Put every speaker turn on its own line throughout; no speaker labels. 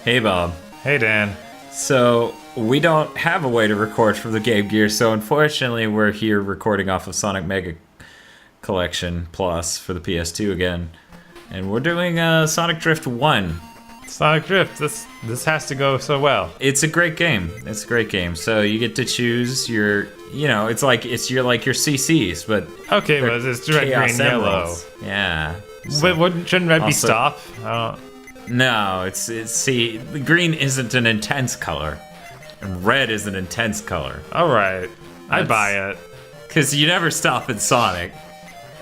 Hey, Bob.
Hey, Dan.
So, we don't have a way to record from the Game Gear, so unfortunately we're here recording off of Sonic Mega Collection Plus for the PS2 again. And we're doing Sonic Drift 1.
Sonic Drift, this has to go so well.
It's a great game. It's a great game. So you get to choose your, it's like your CCs, but
Okay, but it's red, green, yellow.
emeralds. Yeah.
But shouldn't red be
Also-
stop?
No, it's see, the green isn't an intense color, and red is an intense color.
All right, I
That's-
buy it.
Cause you never stop at Sonic.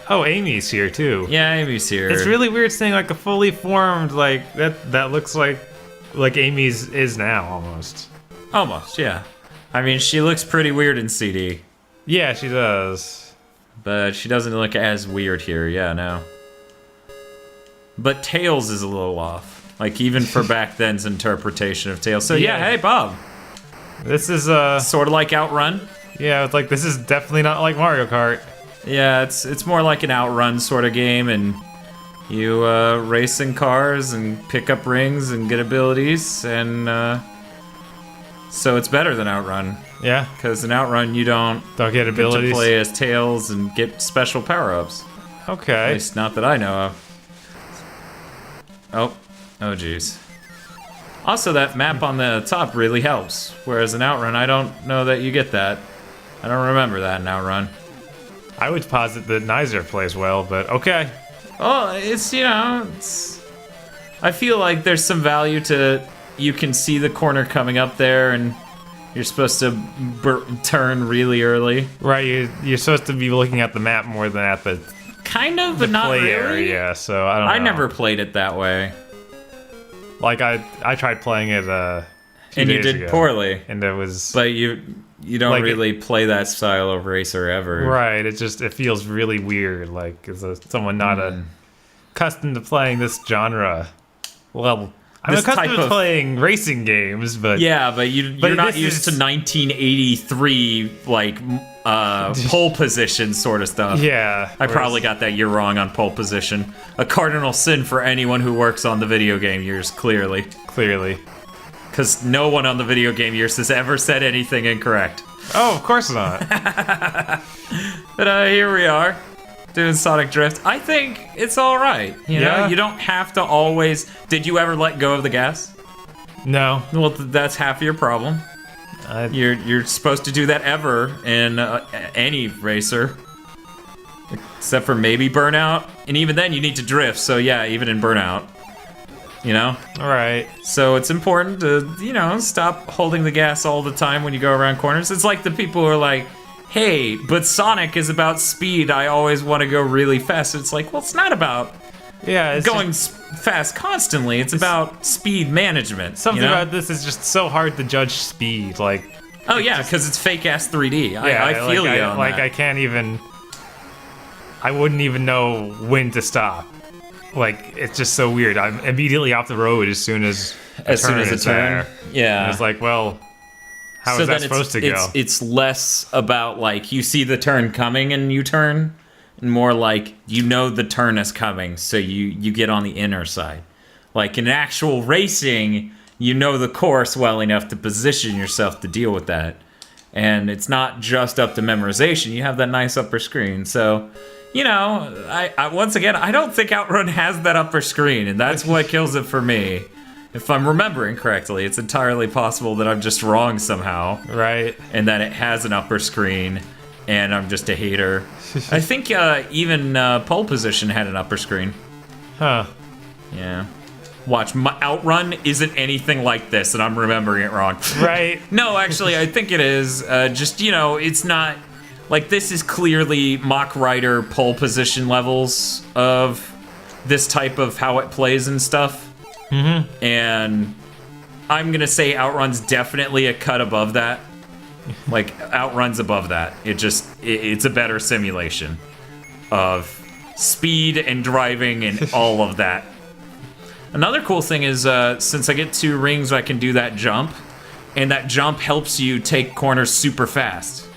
Oh, Amy's here too.
Yeah, Amy's here.
It's really weird seeing like a fully formed like that looks like Amy's is now almost.
Almost, yeah. I mean, she looks pretty weird in CD,
Yeah, she does.
but she doesn't look as weird here. Yeah, no. But Tails is a little off, like even for back then's interpretation of Tails. So yeah,
Yeah.
hey Bob,
This is
sort of like Outrun.
yeah, it's like this is definitely not like Mario Kart.
Yeah, it's more like an Outrun sort of game, and you race in cars and pick up rings and get abilities, and so it's better than Outrun.
Yeah,
Because in Outrun you don't
don't get
get to
abilities.
play as Tails and get special power-ups. At
Okay.
least not that I know of. Oh jeez. Also, that map on the top really helps, whereas in Outrun I don't know that you get that. I don't remember that in Outrun.
I would posit that neither plays well, but okay.
Well, it's, I feel like there's some value to, you can see the corner coming up there and you're supposed to turn really early.
Right, you're supposed to be looking at the map more than at the
Kind of, but not
play
really.
area, so I don't know.
I never played it that way.
Like, I tried playing it,
And you
days
did
ago,
poorly.
and it was...
But you don't
Like,
really play that style of racer ever.
Right, it feels really weird, like, as someone not accustomed to playing this genre. Well, I'm
This
accustomed
type
to
of-
playing racing games, but...
Yeah, but you're not
this
used
is-
to 1983, like, pole position sort of stuff.
Yeah.
I probably got that year wrong on pole position. A cardinal sin for anyone who works on the video game years, clearly.
Clearly.
Because no one on the video game years has ever said anything incorrect.
Oh, of course not.
But here we are, doing Sonic Drift. I think it's alright, you know?
Yeah.
You don't have to always... Did you ever let go of the gas?
No.
Well, that's half your problem. You're supposed to do that ever in any racer. Except for maybe Burnout. And even then you need to drift, so yeah, even in Burnout. You know?
Alright.
So it's important to, stop holding the gas all the time when you go around corners. It's like the people who are like, hey, but Sonic is about speed, I always want to go really fast. It's like, well, it's not about
Yeah, it's
going fast constantly, it's about speed management.
something
you know?
about this is just so hard to judge speed, like...
Oh yeah, because it's fake-ass 3D.
Yeah,
I feel
like,
you on that.
I can't even... I wouldn't even know when to stop. Like, it's just so weird. I'm immediately off the road as soon as a
As soon
turn
as a
is
turn,
there.
yeah.
And it's like, well, how
So
is that
then
supposed to go?
It's less about, like, you see the turn coming and you turn, and more like, you know the turn is coming, so you get on the inner side. Like, in actual racing, you know the course well enough to position yourself to deal with that. And it's not just up to memorization, you have that nice upper screen, so... I once again, I don't think Outrun has that upper screen, and that's what kills it for me. If I'm remembering correctly, it's entirely possible that I'm just wrong somehow,
Right.
and that it has an upper screen, and I'm just a hater. I think even pole position had an upper screen.
Huh.
Yeah. Watch, my Outrun isn't anything like this, and I'm remembering it wrong.
Right.
No, actually, I think it is. It's not... Like, this is clearly Mach Rider pole position levels of this type of how it plays and stuff. Mm-hmm. And I'm gonna say Outrun's definitely a cut above that. Like, Outrun's above that. It's a better simulation of speed and driving and all of that. Another cool thing is, since I get 2 rings, I can do that jump. And that jump helps you take corners super fast.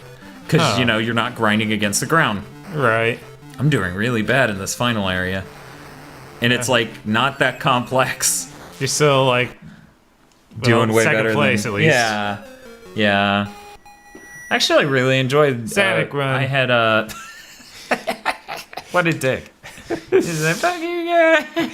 Because, you're not grinding against the ground.
Right.
I'm doing really bad in this final area. And it's, like, not that complex.
You're still, like,
doing way
second
better
place,
than,
at least.
Yeah. Actually, I really enjoyed
Sonic Run.
I had what a dick. He's like, fuck you, yeah.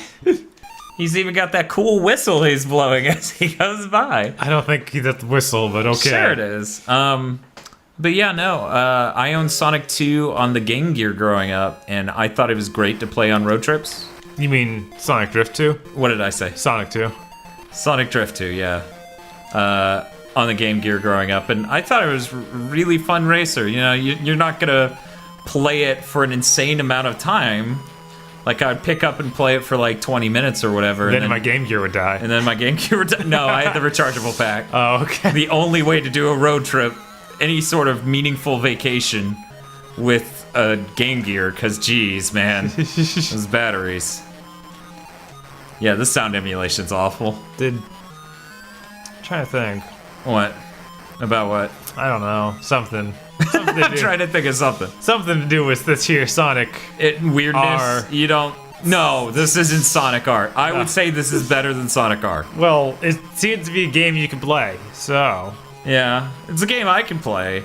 He's even got that cool whistle he's blowing as he goes by.
I don't think he's at the whistle, but okay.
Sure it is. But yeah, no, I owned Sonic 2 on the Game Gear growing up, and I thought it was great to play on road trips.
You mean Sonic Drift 2?
What did I say?
Sonic 2.
Sonic Drift 2, yeah. On the Game Gear growing up, and I thought it was really fun racer. You know, you're not gonna play it for an insane amount of time. Like, I'd pick up and play it for like 20 minutes or whatever.
Then my Game Gear would die.
And then my Game Gear would die. No, I had the rechargeable pack.
Oh, okay.
The only way to do a road trip, any sort of meaningful vacation with a Game Gear, because geez, man, those batteries. Yeah, this sound emulation's awful.
I'm trying to think.
What? About what?
I don't know. Something to
I'm
do.
trying to think of something.
Something to do with this here Sonic.
Weirdness?
R.
You don't... No, this isn't Sonic R. I would say this is better than Sonic R.
Well, it seems to be a game you can play, so...
Yeah, it's a game I can play.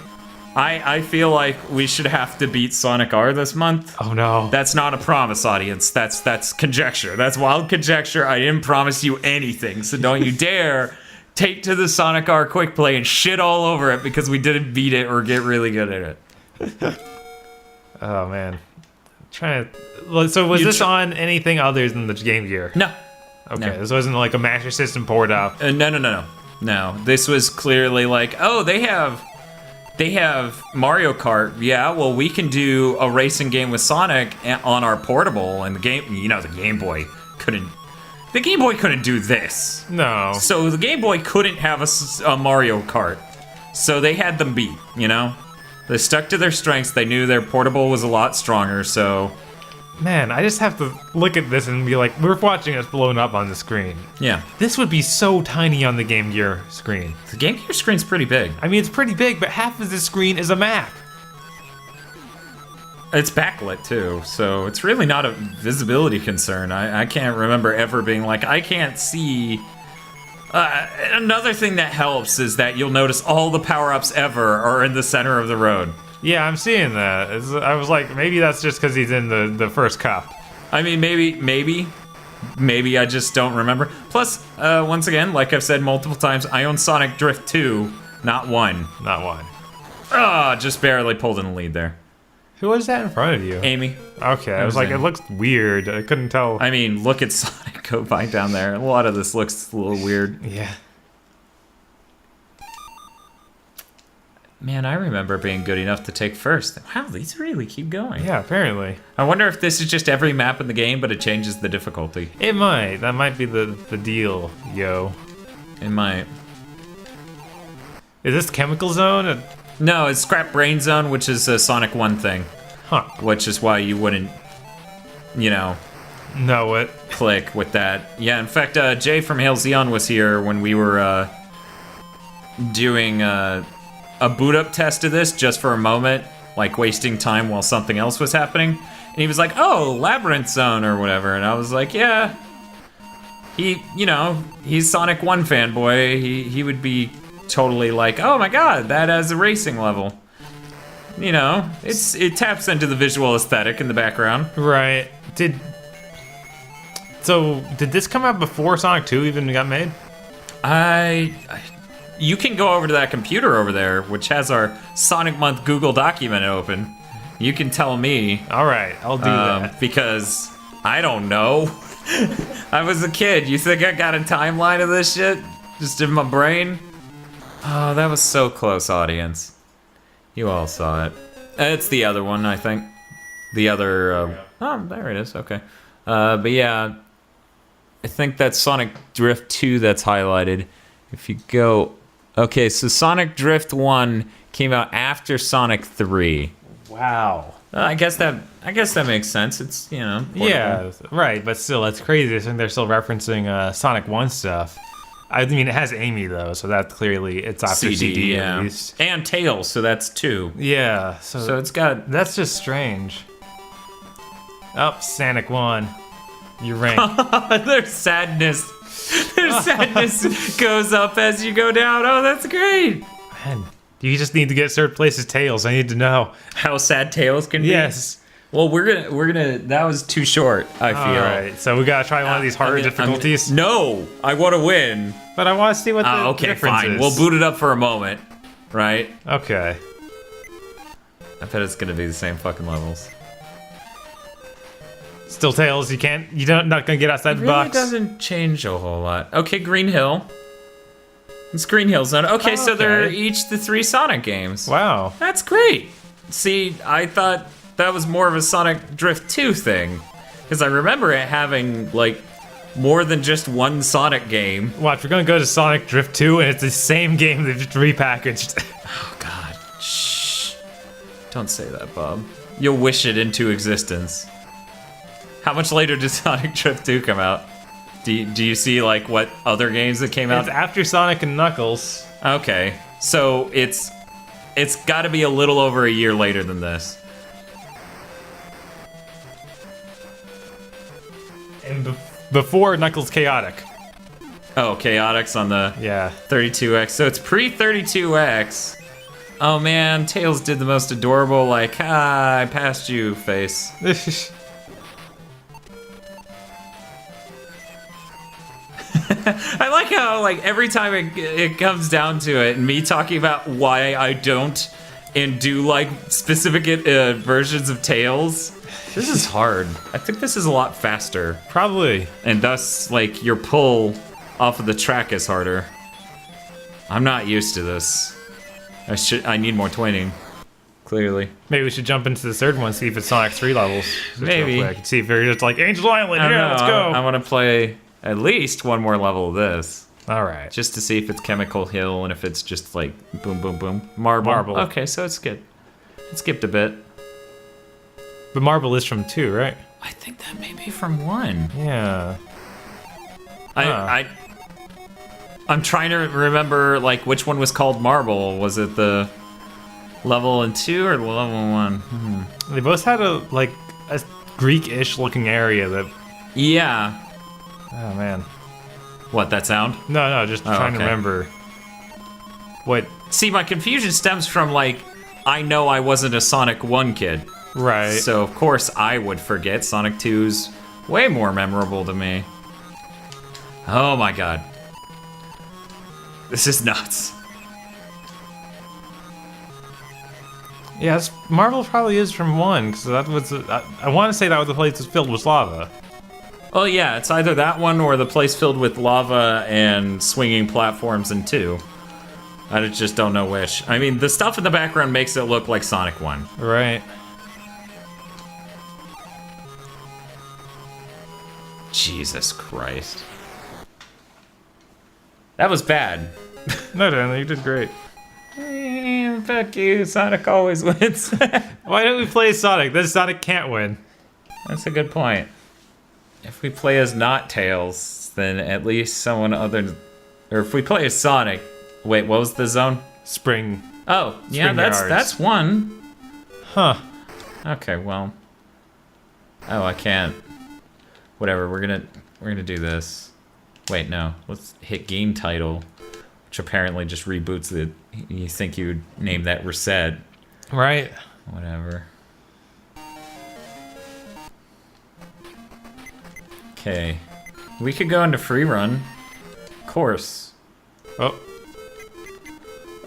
I feel like we should have to beat Sonic R this month.
Oh no.
That's not a promise, audience. That's conjecture. That's wild conjecture. I didn't promise you anything, so don't you dare take to the Sonic R quick play and shit all over it because we didn't beat it or get really good at it.
Oh man. So was this on anything other than the Game Gear?
No.
Okay,
No.
this wasn't like a Master System port up.
No. This was clearly like, oh, they have Mario Kart. Yeah, well, we can do a racing game with Sonic on our portable, and the Game Boy couldn't. The Game Boy couldn't do this.
No.
So the Game Boy couldn't have a Mario Kart. So they had them beat, you know? They stuck to their strengths. They knew their portable was a lot stronger, so...
Man, I just have to look at this and be like, we're watching us blown up on the screen.
Yeah.
This would be so tiny on the Game Gear screen.
The Game Gear screen's pretty big.
I mean, it's pretty big, but half of the screen is a map.
It's backlit, too, so it's really not a visibility concern. I can't remember ever being like, I can't see... another thing that helps is that you'll notice all the power-ups ever are in the center of the road.
Yeah, I'm seeing that. I was like, maybe that's just because he's in the first cup.
I mean, maybe I just don't remember. Plus, once again, like I've said multiple times, I own Sonic Drift 2, not 1.
Not one.
Just barely pulled in the lead there.
Who was that in front of you?
Amy.
Okay, I was like, it looks weird. I couldn't tell.
I mean, look at Sonic go by down there. A lot of this looks a little weird.
Yeah.
Man, I remember being good enough to take first. Wow, these really keep going.
Yeah, apparently.
I wonder if this is just every map in the game, but it changes the difficulty.
It might. That might be the deal, yo.
It might.
Is this Chemical Zone?
No, it's Scrap Brain Zone, which is a Sonic 1 thing.
Huh.
Which is why you wouldn't,
Know it.
click with that. Yeah, in fact, Jay from Hail Xeon was here when we were doing a boot up test of this just for a moment, like wasting time while something else was happening. And he was like, oh, Labyrinth Zone or whatever. And I was like, yeah. He's Sonic 1 fanboy. He would be totally like, oh my god, that has a racing level. It taps into the visual aesthetic in the background.
Right. Did this come out before Sonic 2 even got made?
You can go over to that computer over there, which has our Sonic Month Google document open. You can tell me.
All right, I'll do that.
Because I don't know. I was a kid. You think I got a timeline of this shit? Just in my brain? Oh, that was so close, audience. You all saw it. It's the other one, I think. The other... oh, there it is. Okay. But yeah, I think that's Sonic Drift 2 that's highlighted. If you go... Okay, so Sonic Drift 1 came out after Sonic 3.
Wow.
I guess that makes sense. It's, portable.
Yeah, right, but still, that's crazy. I think they're still referencing Sonic 1 stuff. I mean, it has Amy, though, so that clearly, it's after CD
yeah.
at least.
And Tails, so that's 2.
Yeah,
so it's got...
That's just strange. Oh, Sonic 1. You're ranked.
There's sadness Their sadness goes up as you go down. Oh, that's great.
Man, you just need to get third place as Tails. I need to know
How sad Tails can be.
Yes.
Well, we're gonna. That was too short. I feel.
All right, so we gotta try one of these harder difficulties.
No, I want to win.
But I want to see what the
Okay,
difference
fine.
is.
We'll boot it up for a moment, right?
Okay.
I bet it's gonna be the same fucking levels.
Still Tails. You're not gonna get outside
It
the
really
box.
doesn't change a whole lot. Okay, Green Hill. It's Green Hill Zone. Okay, so they're
Okay.
each the 3 Sonic games.
Wow.
That's great. See, I thought that was more of a Sonic Drift 2 thing. Because I remember it having, like, more than just one Sonic game.
Watch, we're gonna go to Sonic Drift 2, and it's the same game they've just repackaged.
Oh, God. Shh. Don't say that, Bob. You'll wish it into existence. How much later did Sonic Drift 2 come out? Do you see, like, what other games that came out?
It's after Sonic and Knuckles.
Okay, so it's got to be a little over a year later than this.
And before Knuckles Chaotic.
Oh, Chaotix on the
Yeah.
32X. So it's pre-32X. Oh man, Tails did the most adorable, like, I passed you face. I like how, like, every time it comes down to it, and me talking about why I don't and do, like, specific versions of Tails, this is hard. I think this is a lot faster.
Probably.
And thus, like, your pull off of the track is harder. I'm not used to this. I need more twinning. Clearly.
Maybe we should jump into the third one, see if it's Sonic 3 levels. Just
Maybe.
real quick. See if they're just like, Angel Island,
I don't
yeah,
know.
let's go.
I want to play at least one more level of this.
Alright.
Just to see if it's Chemical Hill and if it's just like boom, boom, boom. Marble. Okay, so it's good. It skipped a bit.
But Marble is from 2, right?
I think that may be from 1.
Yeah.
I'm trying to remember, like, which one was called Marble. Was it the level in 2 or the level in 1?
They both had a Greek-ish looking area that...
Yeah.
Oh, man.
What, that sound?
No, just trying to
okay.
remember. What?
See, my confusion stems from, like, I know I wasn't a Sonic 1 kid.
Right.
So, of course, I would forget. Sonic 2's way more memorable to me. Oh my god. This is nuts.
Yeah, Marble probably is from 1, because that was... I want to say that was the place that's filled with lava.
Oh yeah, it's either that one or the place filled with lava and swinging platforms in 2. I just don't know which. I mean, the stuff in the background makes it look like Sonic 1.
Right.
Jesus Christ. That was bad.
No, Dan, you did great.
Fuck you, Sonic always wins.
Why don't we play Sonic? Then Sonic can't win.
That's a good point. If we play as not Tails, then at least someone other... Or if we play as Sonic... Wait, what was the zone?
Spring.
Oh, yeah,
Spring yards.
that's one.
Huh.
Okay, well... Oh, I can't... Whatever, we're gonna do this. Wait, no. Let's hit game title, which apparently just reboots the... You think you'd name that Reset.
Right.
Whatever. Okay. We could go into free run. Course.
Oh.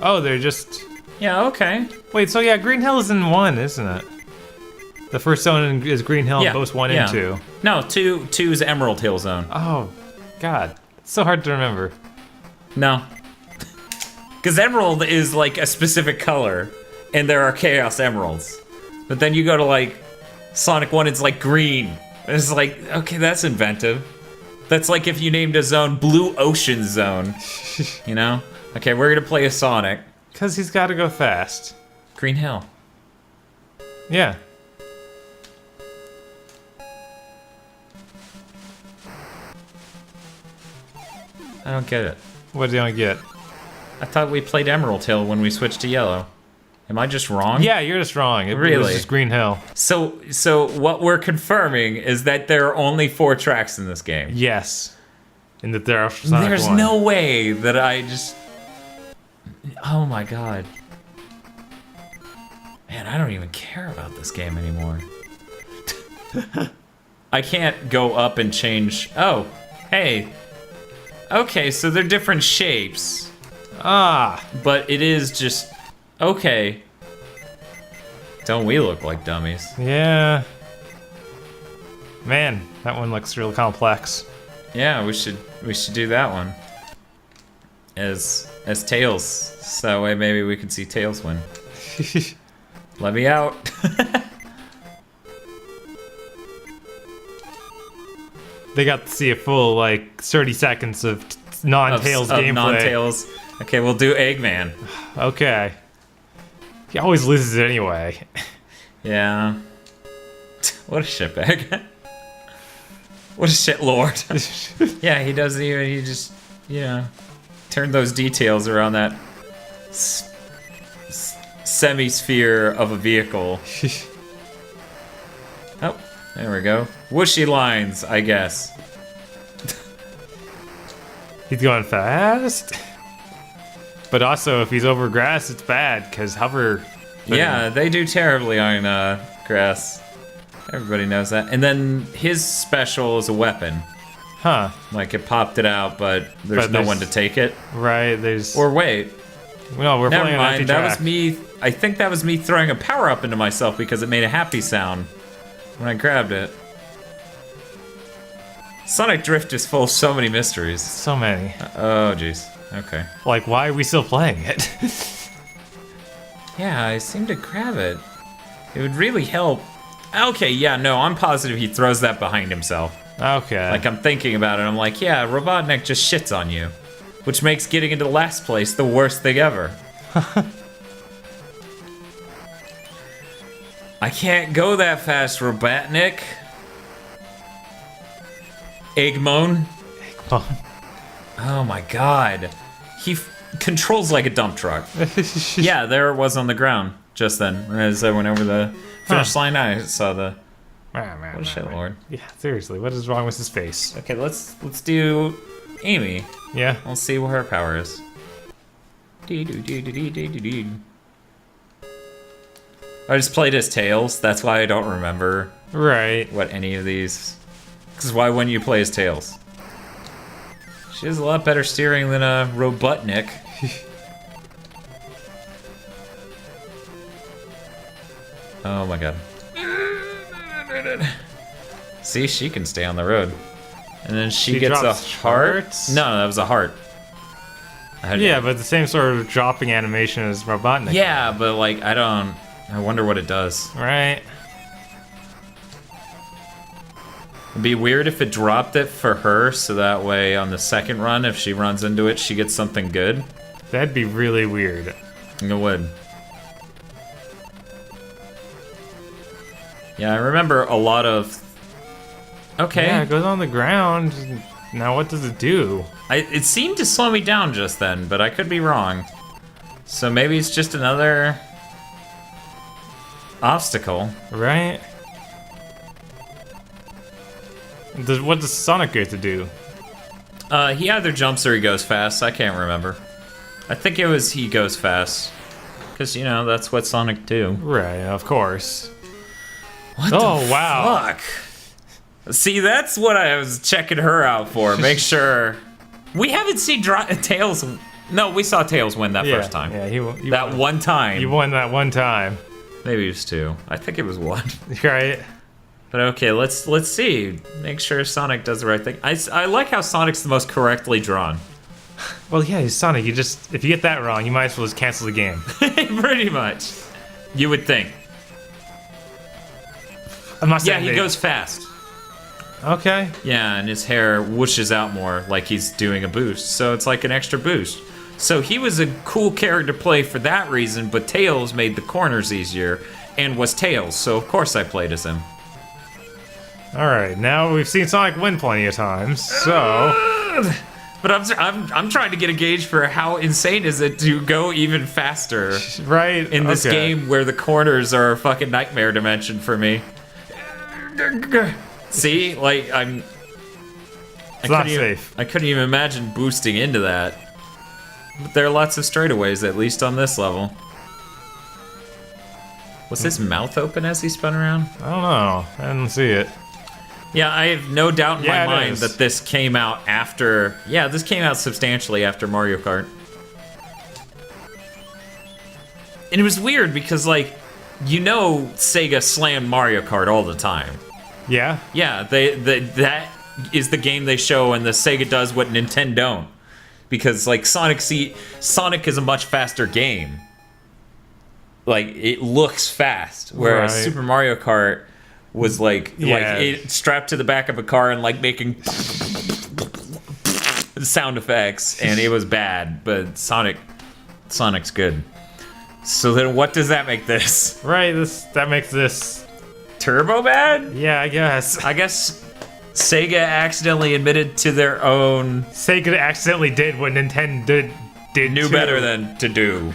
Oh, they're just...
Yeah, okay.
Wait, so yeah, Green Hill is in 1, isn't it? The first zone is Green Hill
Yeah,
and both 1
yeah.
and 2.
No, two's Emerald Hill Zone.
Oh, God. It's so hard to remember.
No. Because Emerald is like a specific color, and there are Chaos Emeralds. But then you go to like Sonic 1, it's like green. It's like, okay, that's inventive. That's like if you named a zone Blue Ocean Zone. You know? Okay, we're gonna play a Sonic.
Because he's got to go fast.
Green Hill.
Yeah.
I don't get it.
What do I get?
I thought we played Emerald Hill when we switched to yellow. Am I just wrong?
Yeah, you're just wrong. It was
Really?
just Green Hill.
So what we're confirming is that there are only 4 tracks in this game.
Yes. in the Sonic
There's
1.
no way that I just... Oh my god. Man, I don't even care about this game anymore. I can't go up and change... Oh, hey. Okay, so they're different shapes.
Ah.
But it is just... Okay. Don't we look like dummies?
Yeah. Man, that one looks real complex.
Yeah, we should do that one. As Tails. So that way maybe we can see Tails win. Let me out.
They got to see a full, like, 30 seconds of non-Tails gameplay.
Non-Tails. Okay, we'll do Eggman.
Okay. He always loses it anyway.
Yeah. What a shitbag. What a shitlord. Yeah, he doesn't even, he just, you know, turned those details around that semi-sphere of a vehicle. Oh, there we go. Whooshy lines, I guess.
He's going fast. But also, if he's over grass, it's bad, because hover...
Yeah, they do terribly on grass. Everybody knows that. And then his special is a weapon.
Huh.
Like, it popped it out, but there's no one to take it.
Right, there's...
Or wait.
No, we're
Never
playing an empty
mind, that
track.
was me. I think that was me throwing a power-up into myself because it made a happy sound when I grabbed it. Sonic Drift is full of so many mysteries.
So many.
Oh, jeez. Okay.
Like, why are we still playing it?
Yeah, I seem to grab it. It would really help. Okay, yeah, no, I'm positive he throws that behind himself.
Okay.
Like, I'm thinking about it, I'm like, yeah, Robotnik just shits on you. Which makes getting into last place the worst thing ever. I can't go that fast, Robotnik. Eggmon. Oh my god. He controls like a dump truck. Yeah, there it was on the ground just then. As I went over the finish line, I saw the... What a shitlord.
Yeah, seriously, what is wrong with his face?
Okay, let's do Amy.
Yeah.
Let's see what her power is. I just played as Tails, that's why I don't remember
Right.
what any of these... Because why wouldn't you play as Tails? She has a lot better steering than a Robotnik. Oh my god. See, she can stay on the road. And then she gets a
drops
heart?
hearts?
No, that was a heart.
Yeah, but the same sort of dropping animation as Robotnik.
Yeah, but like, I wonder what it does.
Right.
It'd be weird if it dropped it for her, so that way on the second run, if she runs into it, she gets something good.
That'd be really weird.
It would. Yeah, I remember a lot of... Okay.
Yeah, it goes on the ground. Now what does it do?
It seemed to slow me down just then, but I could be wrong. So maybe it's just another... obstacle.
Right? What does Sonic get to do?
He either jumps or he goes fast. I can't remember. I think it was he goes fast. Because, you know, that's what Sonic do.
Right, of course.
What
Oh,
the
wow.
fuck? See, that's what I was checking her out for. Make sure... We haven't seen Tails... No, we saw Tails win that first time.
Yeah, he
That
won.
one time.
You won that one time.
Maybe it was two. I think it was one.
Right?
But okay, let's see. Make sure Sonic does the right thing. I like how Sonic's the most correctly drawn.
Well, yeah, he's Sonic. You just... If you get that wrong, you might as well just cancel the game.
Pretty much. You would think.
I'm not
Yeah,
saying
he
they-
goes fast.
Okay.
Yeah, and his hair whooshes out more like he's doing a boost. So it's like an extra boost. So he was a cool character to play for that reason, but Tails made the corners easier and was Tails, so of course I played as him.
Alright, now we've seen Sonic win plenty of times, so...
But I'm trying to get a gauge for how insane is it to go even faster
Right?
in this
okay.
game where the corners are a fucking nightmare dimension for me. See, like
It's not safe.
I couldn't even imagine boosting into that. But there are lots of straightaways, at least on this level. Was his mouth open as he spun around?
I don't know. I didn't see it.
Yeah, I have no doubt in my mind
is.
that this came out after... Yeah, this came out substantially after Mario Kart. And it was weird because, like, you know Sega slammed Mario Kart all the time.
Yeah?
Yeah, that is the game they show, and the Sega does what Nintendo don't. Because, like, Sonic is a much faster game. Like, it looks fast, whereas
Right.
Super Mario Kart was like
Yeah.
it strapped to the back of a car and like making sound effects, and it was bad. But Sonic's good. So then, what does that make this?
Right, that makes this...
Turbo bad?
Yeah, I guess.
I guess Sega accidentally admitted to their own
Sega accidentally did what Nintendo did
knew
too.
better than to do.